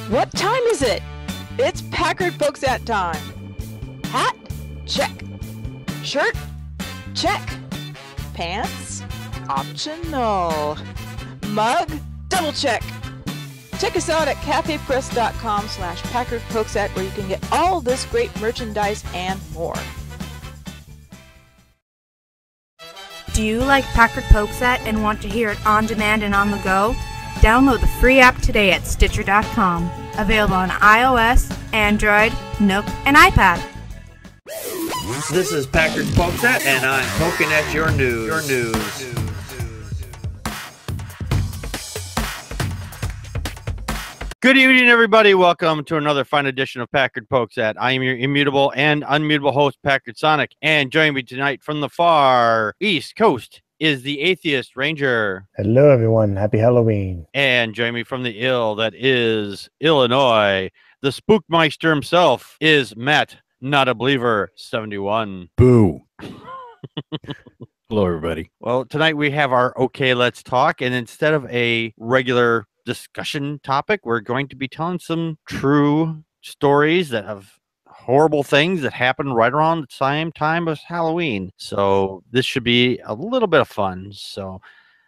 What time is it? It's Packard Folks at time. Hat? Check. Shirt? Check. Pants? Optional. Mug? Double check. Check us out at cafepress.com/PackardPokesat where you can get all this great merchandise and more. Do you like Packard Pokesat and want to hear it on demand and on the go? Download the free app today at Stitcher.com. Available on iOS, Android, Nook, and iPad. This is Packard Pokesat, and I'm poking at your news. Good evening, everybody. Welcome to another fine edition of Packard Pokesat. I am your immutable and unmutable host, Packard Sonic, and joining me tonight from the far East Coast is the Atheist Ranger. Hello, everyone. Happy Halloween. And joining me from the ill that is Illinois, the Spookmeister himself is Matt, not a believer, 71. Boo. Hello, everybody. Well, tonight we have our Okay, Let's Talk, and instead of a regular discussion topic, we're going to be telling some true stories that have horrible things that happen right around the same time as Halloween. So this should be a little bit of fun. So,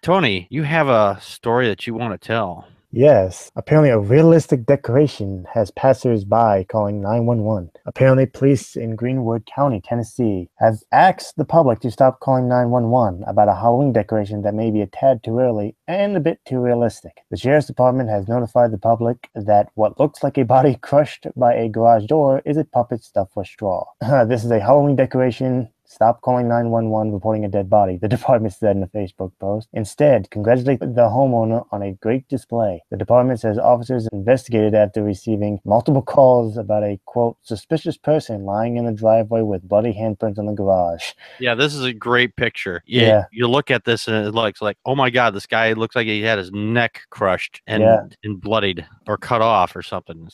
Tony, you have a story that you want to tell. Yes. Apparently, a realistic decoration has passers-by calling 911. Apparently, police in Greenwood County, Tennessee, have asked the public to stop calling 911 about a Halloween decoration that may be a tad too early and a bit too realistic. The sheriff's department has notified the public that what looks like a body crushed by a garage door is a puppet stuffed with straw. This is a Halloween decoration. Stop calling 911 reporting a dead body, the department said in a Facebook post. Instead, congratulate the homeowner on a great display. The department says officers investigated after receiving multiple calls about a, quote, suspicious person lying in the driveway with bloody handprints on the garage. Yeah, this is a great picture. Yeah. You look at this and it looks like, oh my God, this guy looks like he had his neck crushed and bloodied or cut off or something.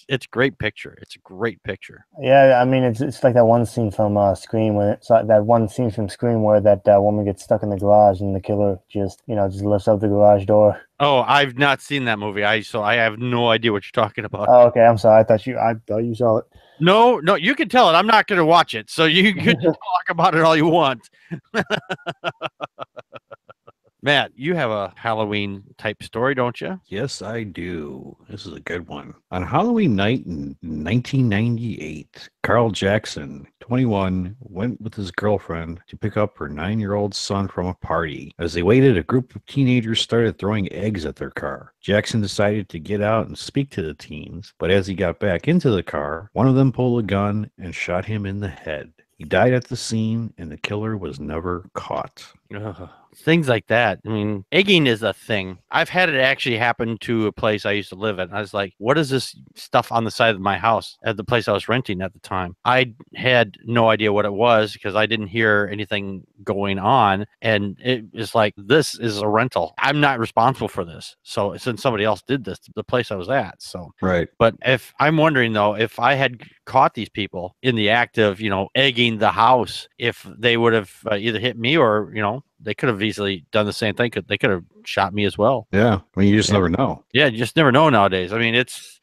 It's a great picture. It's a great picture. Yeah, I mean, it's like that one scene from Scream, that woman gets stuck in the garage and the killer just lifts up the garage door. Oh, I've not seen that movie. So I have no idea what you're talking about. Oh, okay. I'm sorry. I thought you saw it. No, you can tell it. I'm not going to watch it. So you can talk about it all you want. Matt, you have a Halloween type story, don't you? Yes, I do. This is a good one. On Halloween night in 1998, Carl Jackson, 21, went with his girlfriend to pick up her 9-year-old son from a party. As they waited, a group of teenagers started throwing eggs at their car. Jackson decided to get out and speak to the teens, but as he got back into the car, one of them pulled a gun and shot him in the head. He died at the scene, and the killer was never caught. Ugh. Things like that. I mean, egging is a thing. I've had it actually happen to a place I used to live at. I was like, what is this stuff on the side of my house at the place I was renting at the time? I had no idea what it was because I didn't hear anything going on. And it was like, this is a rental. I'm not responsible for this. So since somebody else did this to the place I was at. So, right. But if I'm wondering though, if I had caught these people in the act of, egging the house, if they would have either hit me or, they could have easily done the same thing. They could have shot me as well. Yeah. I mean, you just never know. Yeah. You just never know nowadays. I mean, it's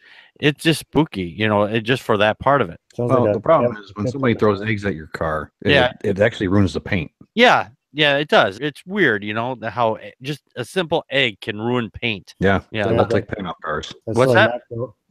just spooky, just for that part of it. Well, the problem is when somebody throws eggs at your car, it actually ruins the paint. Yeah. Yeah, it does. It's weird, how just a simple egg can ruin paint. Yeah. Yeah. That's like paint-up cars. What's that?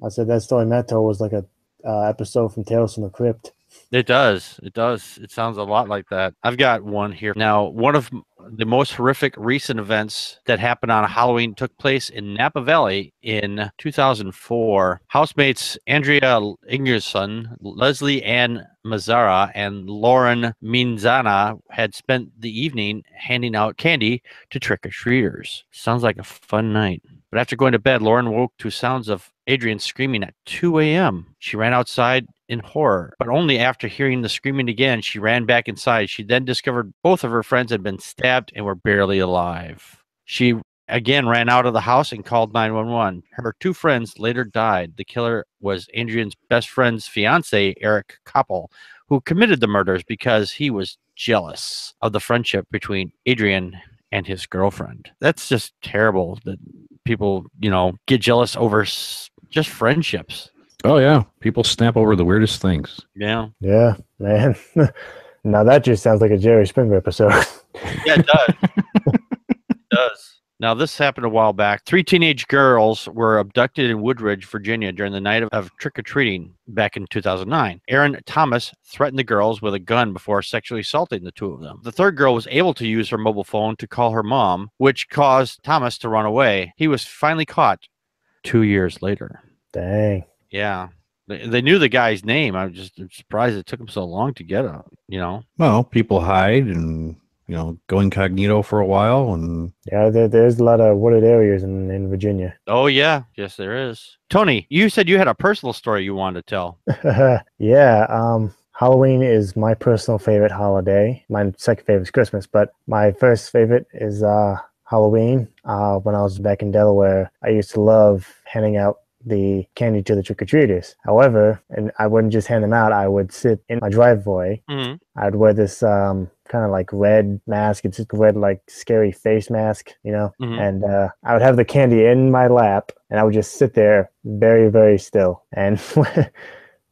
I said that story Matt told was like a episode from Tales from the Crypt. It does. It does. It sounds a lot like that. I've got one here. Now, one of the most horrific recent events that happened on Halloween took place in Napa Valley in 2004. Housemates Andrea Ingerson, Leslie Ann Mazzara, and Lauren Minzana had spent the evening handing out candy to trick-or-treaters. Sounds like a fun night. But after going to bed, Lauren woke to sounds of Adrian screaming at 2 a.m. She ran outside in horror, but only after hearing the screaming again, she ran back inside. She then discovered both of her friends had been stabbed and were barely alive. She again ran out of the house and called 911. Her two friends later died. The killer was Adrian's best friend's fiance, Eric Koppel, who committed the murders because he was jealous of the friendship between Adrian and his girlfriend. That's just terrible that people, get jealous over just friendships. Oh yeah, people snap over the weirdest things. Yeah. Yeah, man. Now that just sounds like a Jerry Springer episode. Yeah, it does. It does. Now, this happened a while back. 3 teenage girls were abducted in Woodridge, Virginia during the night of trick-or-treating back in 2009. Aaron Thomas threatened the girls with a gun before sexually assaulting the two of them. The third girl was able to use her mobile phone to call her mom, which caused Thomas to run away. He was finally caught 2 years later. Dang. Yeah. They knew the guy's name. I'm just surprised it took him so long to get him, Well, people hide and, go incognito for a while. And Yeah, there's a lot of wooded areas in Virginia. Oh, yeah. Yes, there is. Tony, you said you had a personal story you wanted to tell. Yeah, Halloween is my personal favorite holiday. My second favorite is Christmas, but my first favorite is Halloween. When I was back in Delaware, I used to love handing out the candy to the trick-or-treaters. However, and I wouldn't just hand them out, I would sit in my driveway. Mm-hmm. I'd wear this kind of like red mask. It's just a red, like, scary face mask, Mm-hmm. And I would have the candy in my lap, and I would just sit there very, very still. And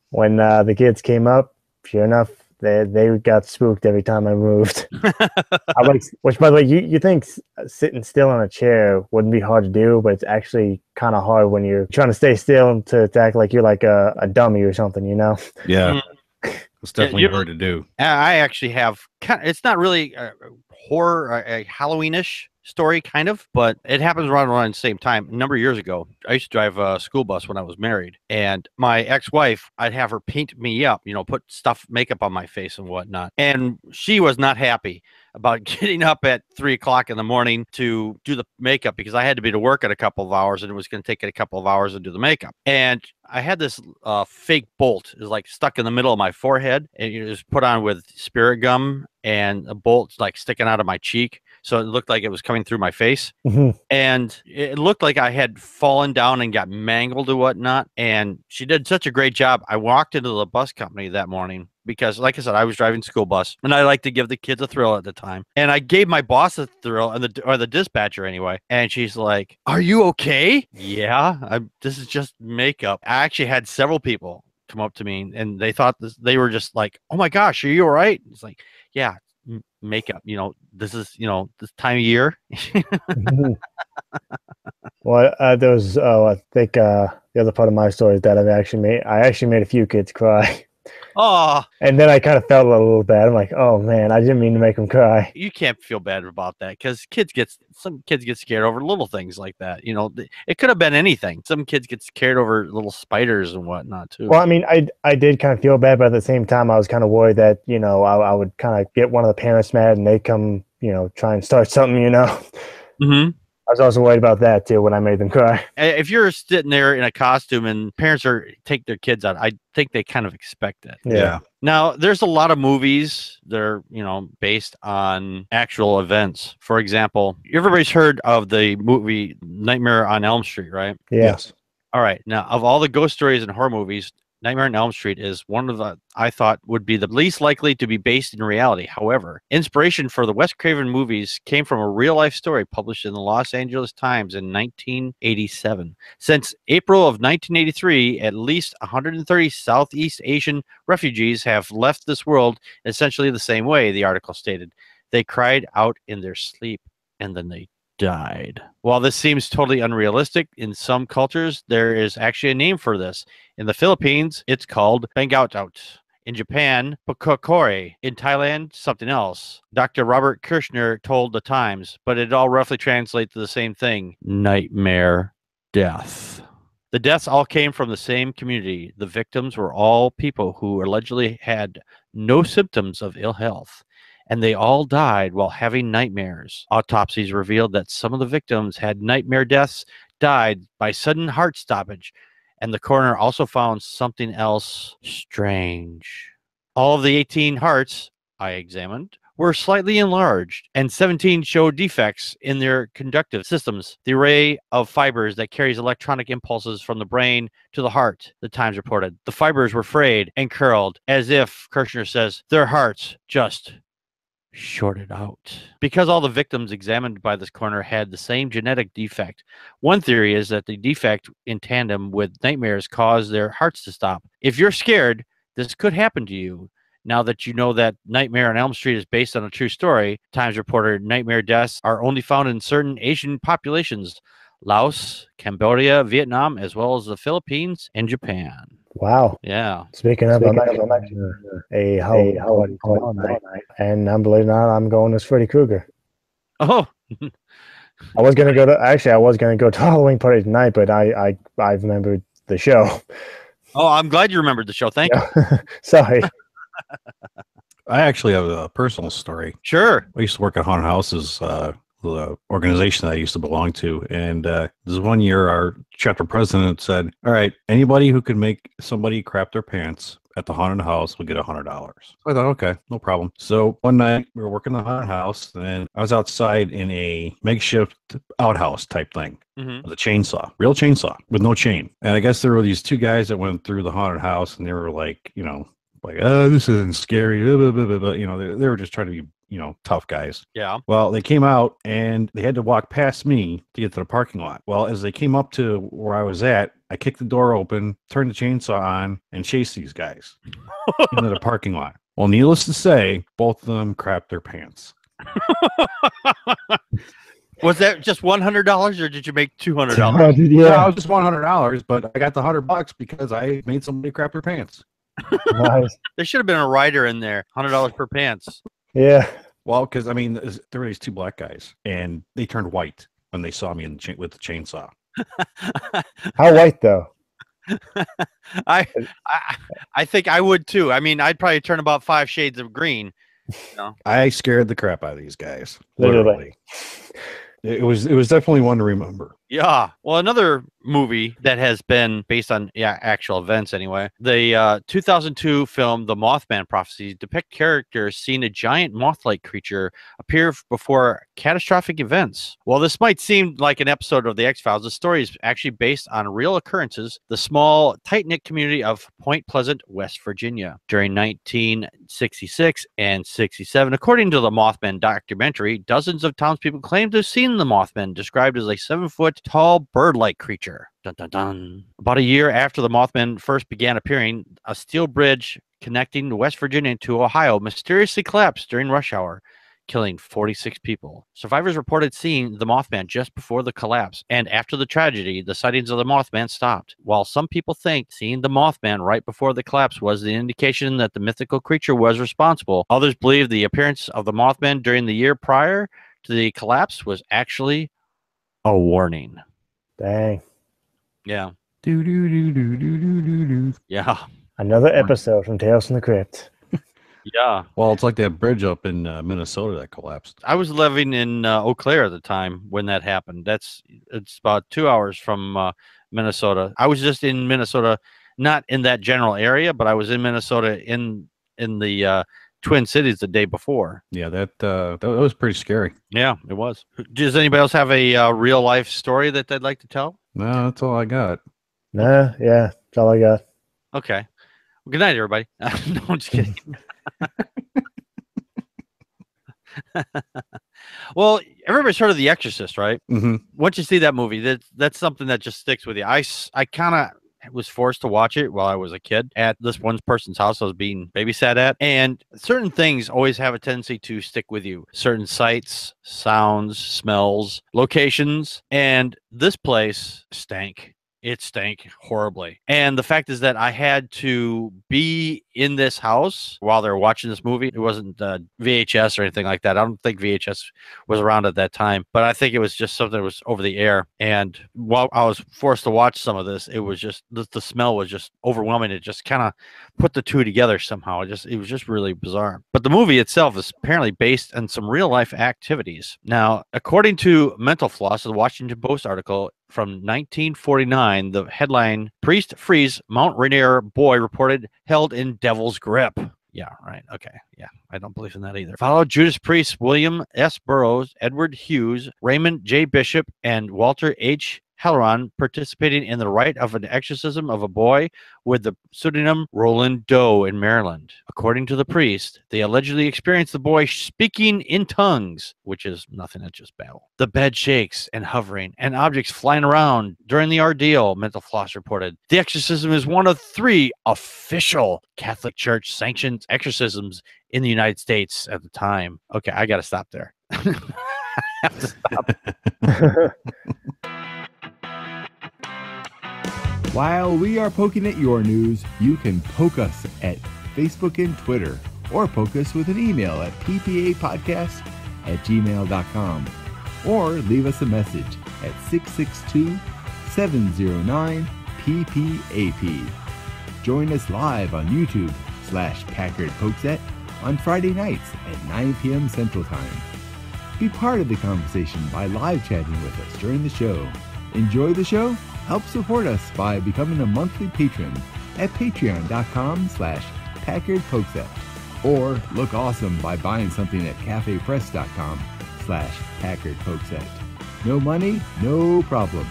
when the kids came up, sure enough, they got spooked every time I moved. Which, by the way, you think sitting still on a chair wouldn't be hard to do, but it's actually kind of hard when you're trying to stay still to act like you're like a dummy or something, Yeah. Mm-hmm. It's definitely hard to do. I actually have it's not really a horror, a Halloween-ish story, kind of, but it happens around the same time. A number of years ago, I used to drive a school bus when I was married, and my ex-wife, I'd have her paint me up, put makeup on my face and whatnot, and she was not happy about getting up at 3:00 in the morning to do the makeup because I had to be to work in a couple of hours, and it was going to take a couple of hours to do the makeup. And I had this fake bolt. It was like stuck in the middle of my forehead, and it was put on with spirit gum, and a bolt like sticking out of my cheek. So it looked like it was coming through my face. Mm-hmm. And it looked like I had fallen down and got mangled or whatnot. And she did such a great job. I walked into the bus company that morning because, like I said, I was driving school bus, and I like to give the kids a thrill at the time. And I gave my boss a thrill, or the dispatcher anyway. And she's like, "Are you okay?" Yeah, this is just makeup. I actually had several people come up to me, and they thought they were just like, "Oh my gosh, are you all right?" It's like, yeah. Makeup, this is this time of year. Well, I think the other part of my story is that I actually made a few kids cry. Oh, and then I kind of felt a little bad. I'm like, oh man, I didn't mean to make them cry. You can't feel bad about that because some kids get scared over little things like that. It could have been anything. Some kids get scared over little spiders and whatnot too. Well, I mean, I did kind of feel bad, but at the same time, I was kind of worried that I would kind of get one of the parents mad and they come try and start something. Mm-hmm. I was also worried about that too when I made them cry. If you're sitting there in a costume and parents take their kids out, I think they kind of expect it. Yeah. Now, there's a lot of movies that are, based on actual events. For example, everybody's heard of the movie Nightmare on Elm Street, right? Yes. All right. Now, of all the ghost stories and horror movies, Nightmare on Elm Street is one of the I thought would be the least likely to be based in reality. However, inspiration for the Wes Craven movies came from a real-life story published in the Los Angeles Times in 1987. Since April of 1983, at least 130 Southeast Asian refugees have left this world essentially the same way, the article stated. They cried out in their sleep, and then they died. While this seems totally unrealistic, in some cultures, there is actually a name for this. In the Philippines, it's called Bangoutout. In Japan, Pukokore. In Thailand, something else. Dr. Robert Kirshner told the Times, but it all roughly translates to the same thing. Nightmare death. The deaths all came from the same community. The victims were all people who allegedly had no symptoms of ill health, and they all died while having nightmares. Autopsies revealed that some of the victims had nightmare deaths, died by sudden heart stoppage, and the coroner also found something else strange. All of the 18 hearts I examined were slightly enlarged, and 17 showed defects in their conductive systems, the array of fibers that carries electronic impulses from the brain to the heart, the Times reported. The fibers were frayed and curled, as if, Kirshner says, their hearts just shorted out. Because all the victims examined by this coroner had the same genetic defect, one theory is that the defect in tandem with nightmares caused their hearts to stop. If you're scared, this could happen to you. Now that you know that Nightmare on Elm Street is based on a true story, Times reported nightmare deaths are only found in certain Asian populations, Laos, Cambodia, Vietnam, as well as the Philippines and Japan. Wow. Yeah. Speaking of, I'm actually a Halloween party tomorrow night, and unbelievable, I'm going as Freddy Krueger. Oh. I was gonna go to Halloween party tonight, but I remembered the show. Oh, I'm glad you remembered the show. Thank you. Sorry. I actually have a personal story. Sure. I used to work at haunted houses, the organization that I used to belong to. And this one year, our chapter president said, all right, anybody who can make somebody crap their pants at the haunted house will get $100. So I thought, okay, no problem. So one night we were working the haunted house, and I was outside in a makeshift outhouse type thing. Mm-hmm. With a chainsaw, real chainsaw with no chain. And I guess there were these two guys that went through the haunted house, and they were like, oh, this isn't scary. Blah, blah, blah, blah. They were just trying to be, tough guys. Yeah. Well, they came out and they had to walk past me to get to the parking lot. Well, as they came up to where I was at, I kicked the door open, turned the chainsaw on, and chased these guys into the parking lot. Well, needless to say, both of them crapped their pants. Was that just $100 or did you make $200? Yeah, it was just $100, but I got the $100 because I made somebody crap their pants. Nice. There should have been a rider in there. $100 per pants. Yeah. Well, because there were these two black guys, and they turned white when they saw me with the chainsaw. How white though? I think I would too. I mean, I'd probably turn about 5 shades of green. I scared the crap out of these guys. Literally. It was definitely one to remember. Yeah. Well, another movie that has been based on actual events anyway. The 2002 film The Mothman Prophecy depict characters seeing a giant moth-like creature appear before catastrophic events. While this might seem like an episode of The X-Files, the story is actually based on real occurrences. The small, tight-knit community of Point Pleasant, West Virginia during 1966 and 67. According to the Mothman documentary, dozens of townspeople claim to have seen the Mothman, described as a 7-foot tall bird-like creature. Dun, dun, dun. About a year after the Mothman first began appearing, a steel bridge connecting West Virginia to Ohio mysteriously collapsed during rush hour, killing 46 people. Survivors reported seeing the Mothman just before the collapse, and after the tragedy, the sightings of the Mothman stopped. While some people think seeing the Mothman right before the collapse was the indication that the mythical creature was responsible, others believe the appearance of the Mothman during the year prior to the collapse was actually a warning. Dang. Yeah. Do. Yeah. Another episode from Tales from the Crypt. Yeah. Well, it's like that bridge up in Minnesota that collapsed. I was living in Eau Claire at the time when that happened. It's about 2 hours from Minnesota. I was just in Minnesota, not in that general area, but I was in Minnesota in the Twin Cities the day before. Yeah, that was pretty scary. Yeah, it was. Does anybody else have a real life story that they'd like to tell? No, that's all I got. Nah, yeah, that's all I got. Okay. Well, good night, everybody. No, I'm just kidding. Well, everybody's heard of The Exorcist, right? Mm-hmm. Once you see that movie, that's something that just sticks with you. I kind of was forced to watch it while I was a kid at this one person's house I was being babysat at. And certain things always have a tendency to stick with you. Certain sights, sounds, smells, locations. And this place stank. It stank horribly. And the fact is that I had to be in this house while they were watching this movie. It wasn't VHS or anything like that. I don't think VHS was around at that time, but I think it was just something that was over the air. And while I was forced to watch some of this, it was just, the smell was just overwhelming. It just kind of put the two together somehow. It was just really bizarre. But the movie itself is apparently based on some real life activities. Now, according to Mental Floss, the Washington Post article, from 1949, the headline, Priest Frees Mount Rainier Boy Reported Held in Devil's Grip. Yeah, right. Okay. Yeah, I don't believe in that either. Followed Judas Priest, William S. Burroughs, Edward Hughes, Raymond J. Bishop, and Walter H. Halloran participating in the rite of an exorcism of a boy with the pseudonym Roland Doe in Maryland. According to the priest, they allegedly experienced the boy speaking in tongues, which is nothing, it's just babble. The bed shakes and hovering, and objects flying around during the ordeal, Mental Floss reported. The exorcism is one of 3 official Catholic Church sanctioned exorcisms in the United States at the time. Okay, I got to stop there. I have to stop. While we are poking at your news, you can poke us at Facebook and Twitter, or poke us with an email at ppapodcast@gmail.com, or leave us a message at 662-709-PPAP. Join us live on YouTube/Packard Pokesat on Friday nights at 9 p.m. Central Time. Be part of the conversation by live chatting with us during the show. Enjoy the show? Help support us by becoming a monthly patron at patreon.com/Packard Pokesat, or look awesome by buying something at cafepress.com/Packard Pokesat. No money, no problem.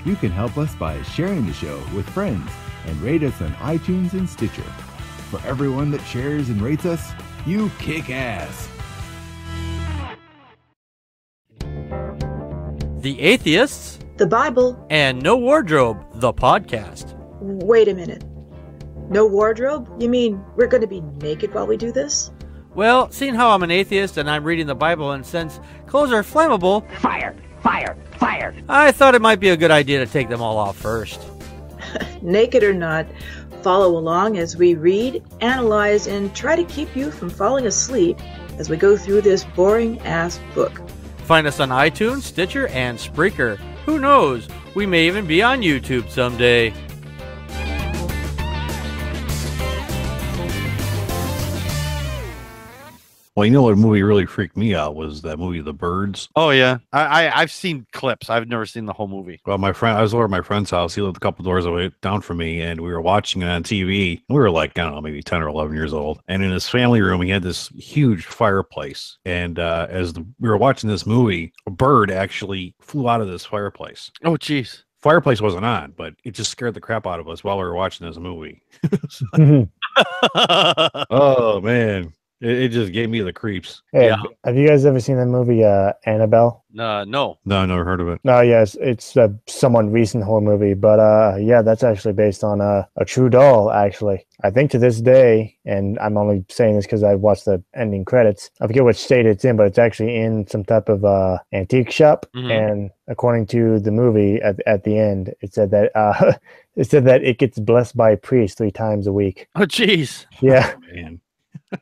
You can help us by sharing the show with friends and rate us on iTunes and Stitcher. For everyone that shares and rates us, you kick ass. The Atheists, The Bible. and No Wardrobe, the podcast. Wait a minute. No wardrobe? You mean we're going to be naked while we do this? Well, seeing how I'm an atheist and I'm reading the Bible, and since clothes are flammable, Fired! I thought it might be a good idea to take them all off first. Naked or not, follow along as we read, analyze, and try to keep you from falling asleep as we go through this boring-ass book. Find us on iTunes, Stitcher, and Spreaker. Who knows? We may even be on YouTube someday. Well, you know what movie really freaked me out was that movie, The Birds. Oh, yeah. I've seen clips. I've never seen the whole movie. Well, I was over at my friend's house. He lived a couple doors away down from me, and we were watching it on TV. We were like, I don't know, maybe 10 or 11 years old. And in his family room, he had this huge fireplace. And we were watching this movie, a bird actually flew out of this fireplace. Oh, jeez. Fireplace wasn't on, but it just scared the crap out of us while we were watching this movie. Oh, man. It just gave me the creeps. Hey, Yeah. have you guys ever seen the movie Annabelle? No. No, I never heard of it. No, yes, it's a somewhat recent horror movie, but yeah, that's actually based on a true doll, actually. I think to this day, and I'm only saying this because I watched the ending credits, I forget which state it's in, but it's actually in some type of antique shop. Mhm. And according to the movie, at the end, it said that it gets blessed by a priest 3 times a week. Oh, jeez. Yeah, Oh, man.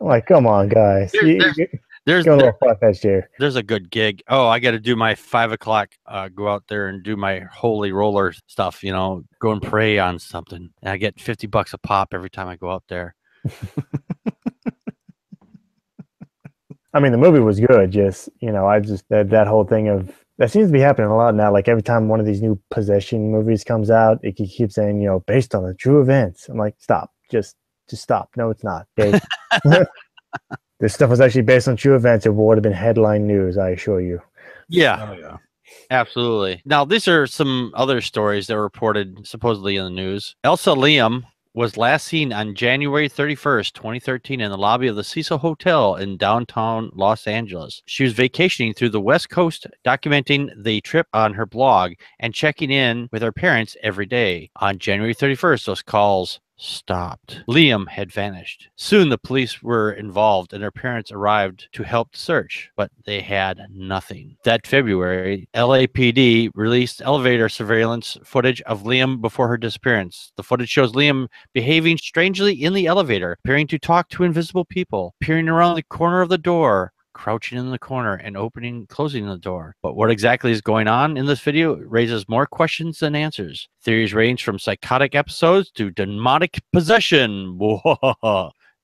I'm like, come on, guys. There's Going a little far-fetched here. There's a good gig. Oh, I got to do my 5 o'clock, go out there and do my holy roller stuff, go and pray on something. And I get $50 a pop every time I go out there. I mean, the movie was good. Just, I just, that whole thing of, that seems to be happening a lot now. Like every time one of these new possession movies comes out, it keeps saying, based on the true events. I'm like, stop. Just stop. No, it's not. Okay? This stuff was actually based on true events. It would have been headline news, I assure you. Yeah. Oh, yeah. Absolutely. Now, these are some other stories that were reported supposedly in the news. Elsa Liam was last seen on January 31st, 2013 in the lobby of the Cecil Hotel in downtown Los Angeles. She was vacationing through the West Coast, documenting the trip on her blog and checking in with her parents every day. On January 31st, those calls stopped. Liam had vanished. Soon the police were involved and her parents arrived to help the search, but they had nothing. That February, LAPD released elevator surveillance footage of Liam before her disappearance. The footage shows Liam behaving strangely in the elevator, appearing to talk to invisible people, peering around the corner of the door, crouching in the corner and closing the door. But what exactly is going on in this video raises more questions than answers. Theories range from psychotic episodes to demonic possession.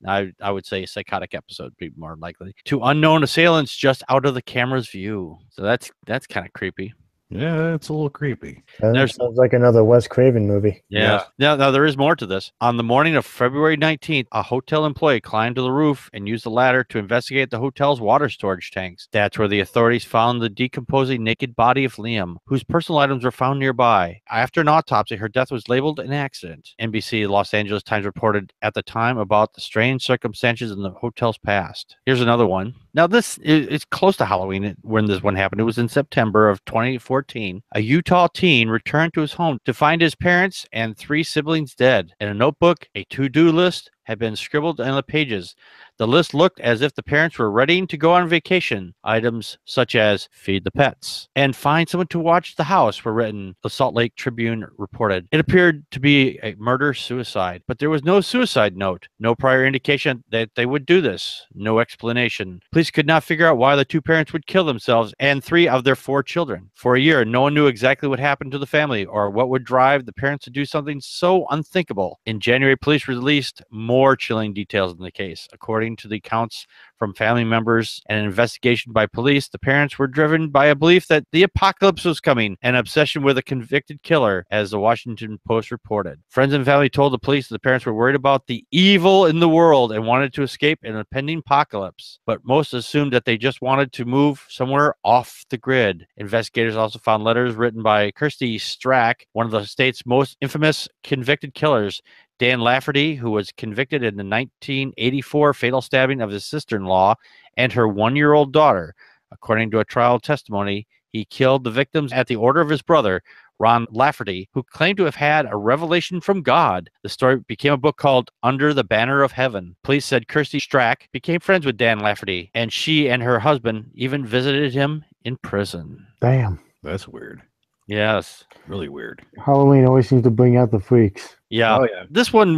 I would say psychotic episode would be more likely. To unknown assailants just out of the camera's view. So that's kind of creepy. Yeah, it's a little creepy. That sounds like another Wes Craven movie. Yeah. Now, there is more to this. On the morning of February 19th, a hotel employee climbed to the roof and used the ladder to investigate the hotel's water storage tanks. That's where the authorities found the decomposing naked body of Liam, whose personal items were found nearby. After an autopsy, her death was labeled an accident. NBC Los Angeles Times reported at the time about the strange circumstances in the hotel's past. Here's another one. Now, this is close to Halloween when this one happened. It was in September of 2014. A Utah teen returned to his home to find his parents and 3 siblings dead. In a notebook, a to-do list had been scribbled on the pages. The list looked as if the parents were ready to go on vacation. Items such as feed the pets and find someone to watch the house were written, the Salt Lake Tribune reported. It appeared to be a murder-suicide, but there was no suicide note, no prior indication that they would do this, no explanation. Police could not figure out why the 2 parents would kill themselves and 3 of their 4 children. For a year, no one knew exactly what happened to the family or what would drive the parents to do something so unthinkable. In January, police released more chilling details in the case. According to the accounts from family members and an investigation by police, the parents were driven by a belief that the apocalypse was coming, an obsession with a convicted killer, as the Washington Post reported. Friends and family told the police that the parents were worried about the evil in the world and wanted to escape an impending apocalypse, but most assumed that they just wanted to move somewhere off the grid. Investigators also found letters written by Kirsty Strack, one of the state's most infamous convicted killers, Dan Lafferty, who was convicted in the 1984 fatal stabbing of his sister-in-law and her 1-year-old daughter. According to a trial testimony, he killed the victims at the order of his brother, Ron Lafferty, who claimed to have had a revelation from God. The story became a book called Under the Banner of Heaven. Police said Kirsty Strack became friends with Dan Lafferty, and she and her husband even visited him in prison. Damn. That's weird. Yes. Really weird. Halloween always seems to bring out the freaks. Yeah. Oh, yeah. This one,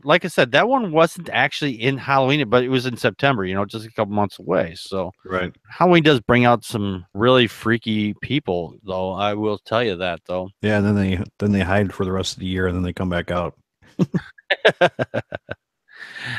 like I said, that one wasn't actually in Halloween, but it was in September, just a couple months away. So Right. Halloween does bring out some really freaky people, though. I will tell you that, though. Yeah, and then they hide for the rest of the year, and then they come back out.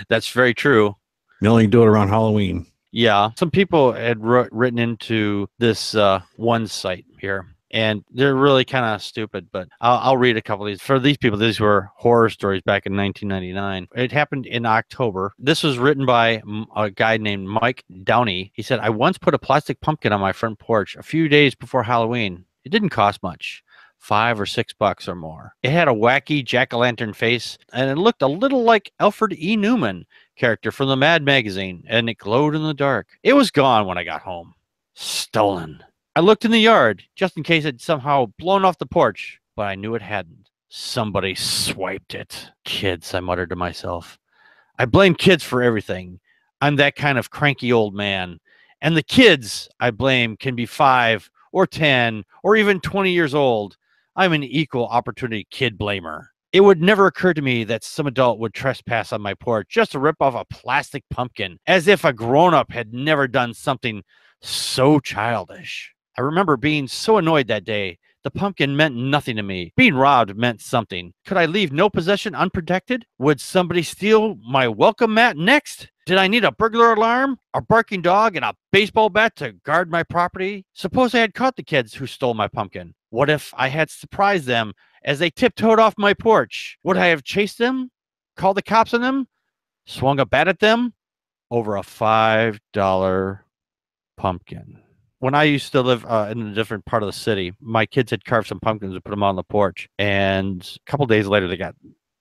That's very true. They only do it around Halloween. Yeah. Some people had written into this one site here, and they're really kind of stupid, but I'll read a couple of these. For these people, these were horror stories back in 1999. It happened in October. This was written by a guy named Mike Downey. He said, I once put a plastic pumpkin on my front porch a few days before Halloween. It didn't cost much. $5 or $6 or more. It had a wacky jack-o'-lantern face, and it looked a little like Alfred E. Newman character from the Mad magazine, and it glowed in the dark. It was gone when I got home. Stolen. I looked in the yard, just in case it somehow blown off the porch, but I knew it hadn't. Somebody swiped it. Kids, I muttered to myself. I blame kids for everything. I'm that kind of cranky old man. And the kids I blame can be 5 or 10 or even 20 years old. I'm an equal opportunity kid blamer. It would never occur to me that some adult would trespass on my porch just to rip off a plastic pumpkin, as if a grown-up had never done something so childish. I remember being so annoyed that day. The pumpkin meant nothing to me. Being robbed meant something. Could I leave no possession unprotected? Would somebody steal my welcome mat next? Did I need a burglar alarm, a barking dog, and a baseball bat to guard my property? Suppose I had caught the kids who stole my pumpkin. What if I had surprised them as they tiptoed off my porch? Would I have chased them? Called the cops on them? Swung a bat at them? Over a $5 pumpkin. When I used to live in a different part of the city, my kids had carved some pumpkins and put them on the porch. And a couple days later, they got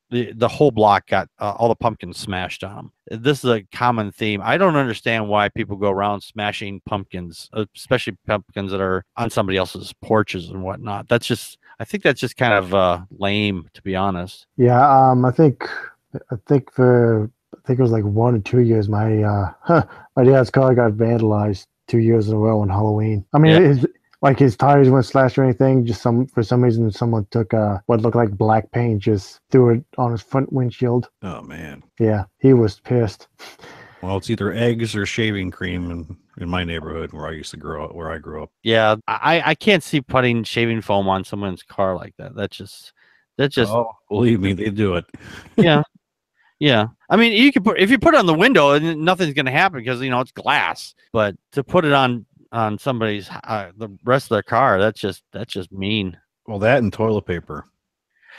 the whole block got all the pumpkins smashed on them. This is a common theme. I don't understand why people go around smashing pumpkins, especially pumpkins that are on somebody else's porches and whatnot. I think that's just kind of lame, to be honest. Yeah, I think it was like 1 or 2 years. My dad's car got vandalized 2 years in a row on Halloween. I mean, yeah. His tires weren't slashed or anything. Just for some reason, someone took what looked like black paint, just threw it on his front windshield. Oh man. Yeah, he was pissed. Well, it's either eggs or shaving cream in my neighborhood where I grew up. Yeah, I can't see putting shaving foam on someone's car like that. That's just. Oh, believe me, they do it. Yeah. Yeah. I mean, if you put it on the window, nothing's going to happen because, it's glass. But to put it on on somebody's the rest of their car. That's just mean. Well, that and toilet paper.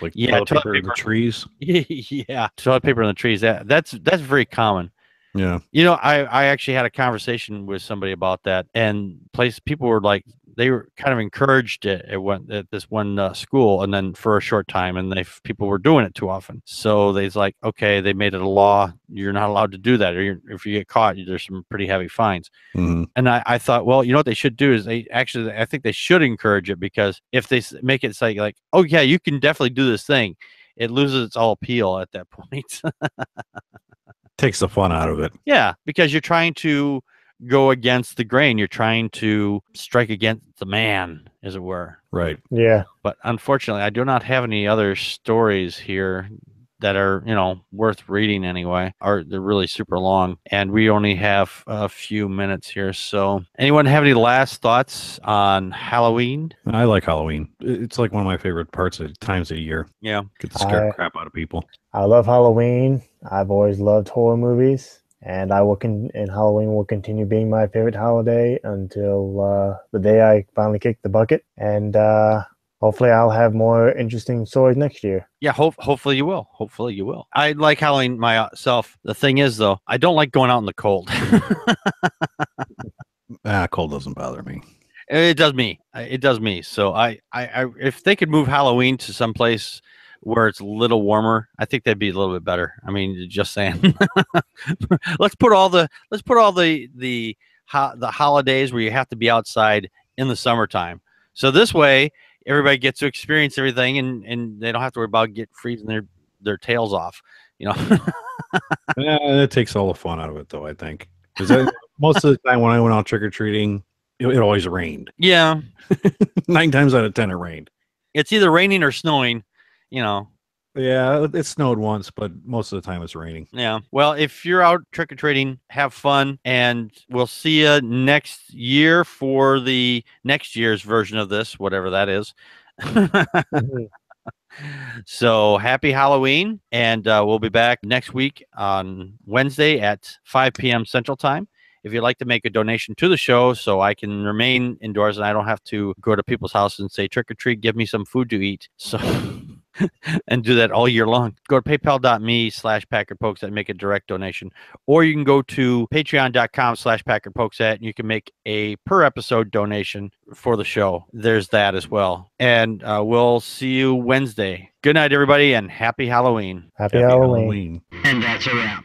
Like Yeah, toilet paper in the trees. Yeah, toilet paper in the trees. That's very common. Yeah. You know, I actually had a conversation with somebody about that, and people were like, they were kind of encouraged it at this one school, and then for a short time, and people were doing it too often. So they's like, okay, they made it a law. You're not allowed to do that, or if you get caught, there's some pretty heavy fines. Mm-hmm. And I thought, well, you know what they should do is I think they should encourage it, because if they make it say like, oh yeah, you can definitely do this thing, it loses its all appeal at that point. Takes the fun out of it. Yeah, because you're trying to go against the grain. You're trying to strike against the man, as it were. Right. Yeah. But unfortunately, I do not have any other stories here that are, worth reading anyway. They're really super long, and we only have a few minutes here. So anyone have any last thoughts on Halloween? I like Halloween. It's like one of my favorite times of the year. Yeah. Get the scare crap out of people. I love Halloween. I've always loved horror movies, and and Halloween will continue being my favorite holiday until the day I finally kick the bucket. And hopefully I'll have more interesting stories next year. Yeah, hopefully you will. Hopefully you will. I like Halloween myself. The thing is, though, I don't like going out in the cold. Cold doesn't bother me. It does me. It does me. So I if they could move Halloween to someplace where it's a little warmer, I think that'd be a little bit better. I mean, just saying. let's put all the holidays where you have to be outside in the summertime. So this way, everybody gets to experience everything, and they don't have to worry about freezing their tails off. Yeah, it takes all the fun out of it, though, I think. Because most of the time when I went out trick-or-treating, it always rained. Yeah. 9 times out of 10, it rained. It's either raining or snowing, Yeah, it snowed once, but most of the time it's raining. Yeah. Well, if you're out trick-or-treating, have fun, and we'll see you next year for the next year's version of this, whatever that is. So happy Halloween, and we'll be back next week on Wednesday at 5 p.m. Central Time. If you'd like to make a donation to the show so I can remain indoors and I don't have to go to people's house and say, trick or treat, give me some food to eat. So and do that all year long. Go to paypal.me/PackardPokes and make a direct donation. Or you can go to patreon.com/PackardPokes and you can make a per episode donation for the show. There's that as well. And we'll see you Wednesday. Good night, everybody, and happy Halloween. Happy Halloween. And that's a wrap.